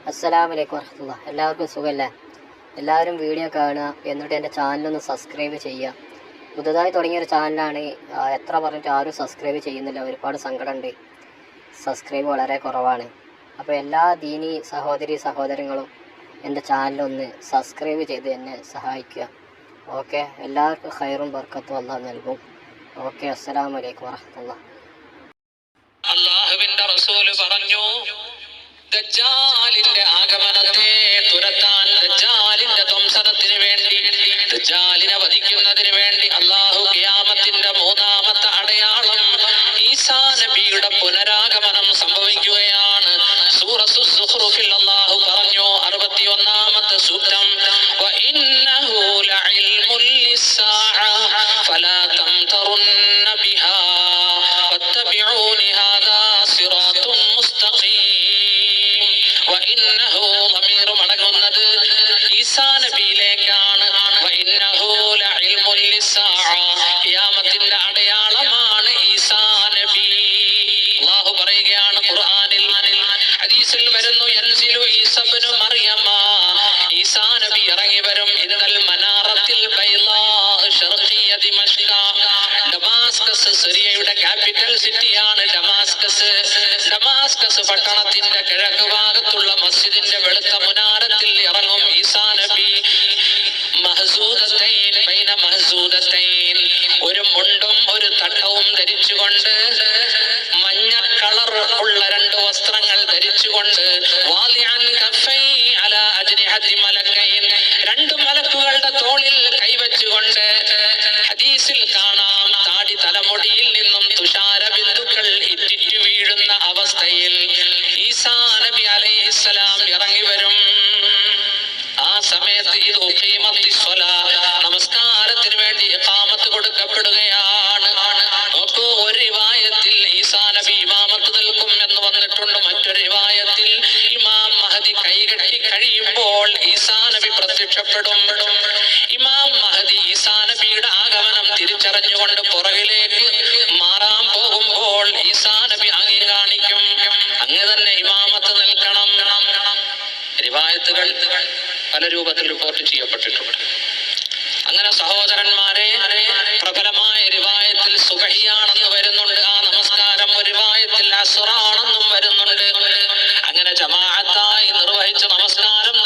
അസ്സലാമു അലൈക്കും വറഹ്മത്തുള്ളാഹി. എല്ലാവർക്കും സുഖമല്ലേ? എല്ലാവരും വീഡിയോ കാണുക, എന്നിട്ട് എൻ്റെ ചാനലൊന്ന് സബ്സ്ക്രൈബ് ചെയ്യുക. പുതുതായി തുടങ്ങിയൊരു ചാനലാണ്. എത്ര പറഞ്ഞിട്ട് ആരും സബ്സ്ക്രൈബ് ചെയ്യുന്നില്ല. ഒരുപാട് സങ്കടമുണ്ട്. സബ്സ്ക്രൈബ് വളരെ കുറവാണ്. അപ്പോൾ എല്ലാ ദീനി സഹോദരങ്ങളും എൻ്റെ ചാനലൊന്ന് സബ്സ്ക്രൈബ് ചെയ്ത് എന്നെ സഹായിക്കുക. ഓക്കെ, എല്ലാവർക്കും ഖൈറും ബർക്കത്തും അല്ലാഹ് നൽകും. ഓക്കെ, അസ്സലാമു അലൈക്കും വറഹ്മത്തുള്ളാഹി. അല്ലാഹുവിന്റെ റസൂല് പറഞ്ഞു, ദജ്ജാലിന്റെ ആഗമനത്തെ തുരത്താൻ, ദജ്ജാലിന്റെ ധ്വംസനത്തിന് വേണ്ടി, ദജ്ജാലിനെ വധിക്കുന്നതിന് വേണ്ടി അല്ലാഹു ഖിയാമത്തിന്റെ മൂന്നാമത്തെ അടയാളം ഈസാ നബിയുടെ പുനരാഗമനം സംഭവിക്കുകയാണ്. സൂറത്തു സുഖ്റുഫിൽ അല്ലാഹു പറഞ്ഞു, 61-ാമത്തെ സൂക്തം, വഇന്നഹു ലഇൽമുൽ ലിസ്സാഅ ഫലാ തംതറുന്ന ബിഹാ വത്തബിഊനി ഹാദാ സിറാത്തുൻ മുസ്തഖീം. വഇന്നഹു ളമീർ മടങ്ങുന്നത് ഈസാ നബിയിലേക്കാണ്. വഇന്നഹു ലഇൽമുൽ ലിസ്സാഅ, ഖിയാമത്തിന്റെ അടയാളമാണ് ഈസാ നബി. അല്ലാഹു പറയുകയാണ് ഖുർആനിൽ, ഹദീസിൽ വരുന്നു, യൻസിലു ഈസാ ഇബ്നു മറിയമ, ഈസാ നബി ഇറങ്ങി വരും. ഇന്നൽ മനാറത്തിൽ ബൈളാ ശർഖിയ ദിമഷ്ക, ഡമാസ്കസ്, സിറിയയുടെ ക്യാപിറ്റൽ സിറ്റിയാണ് ഡമാസ്കസ്. ഡമാസ്കസ് പട്ടണത്തിന്റെ കിഴക്ക് ഭാഗത്തുള്ള മസ്ജിദിന്റെ വെളുത്ത മുനാരത്തിൽ ഇറങ്ങും ഈസാ നബി. മഹ്സൂദത്തൈൻ ബൈന മഹ്സൂദത്തൈൻ, ഒരു മുണ്ടും ഒരു തട്ടവും ധരിച്ചുകൊണ്ട്, മഞ്ഞ കളർ ഉള്ള രണ്ട് വസ്ത്രങ്ങൾ ധരിച്ചുകൊണ്ട്, വാലിഅൻ കഫൈ അലാ അജ്നിഹതി മലക്കൈൻ, രണ്ട് മലക്കുകളുടെ തോളിൽ കൈവച്ചുകൊണ്ട്. ഹദീസിൽ കാണാം, താടി തലമുടിയിൽ നിന്നും തുഷാര ബിന്ദുക്കൾ ഇറ്റിറ്റു വീഴുന്ന അവസ്ഥയിൽ ഈസാ നബി അലൈഹിസ്സലാം ഇറങ്ങി വരും. ആ സമയത്ത് ഇത് നമസ്കാരത്തിന് വേണ്ടി ഇഖാമത്ത് കൊടുക്കപ്പെടുകയാണ്. നോക്കൂ, ഒരു റിവായത്തിൽ ഈസാ നബി ഇമാമത്ത് നിൽക്കും എന്ന് വന്നിട്ടുണ്ട്. മറ്റൊരു റിവായത്തിൽ ഇമാം മഹദി കൈകെട്ടി കഴിയുമ്പോൾ ഈസാ നബി പ്രത്യക്ഷപ്പെടും. ഇമാം മഹദി ഈസാ നബിയുടെ ആഗമനം തിരിച്ചറിഞ്ഞുകൊണ്ട് പുറകിലേക്ക് മാറാൻ പോകുമ്പോൾ ഈസാ നബി അങ്ങേ കാണിക്കും. അങ്ങ് തന്നെ ഇമാമത്ത് നിൽക്കണം. റിവായത്തുകൾ പല രൂപത്തിൽ റിപ്പോർട്ട് ചെയ്യപ്പെട്ടിട്ടുണ്ട്. അങ്ങനെ സഹോദരന്മാരെ, പ്രബലമായ റിവായത്തിൽ സുബഹിയാണെന്ന് വരുന്നുണ്ട്. ആ നമസ്കാരം ഒരു റിവായത്തിൽ അസ്റാണെന്നും വരുന്നുണ്ട്. അങ്ങനെ ജമാഅത്തായി നിർവഹിച്ച നമസ്കാരം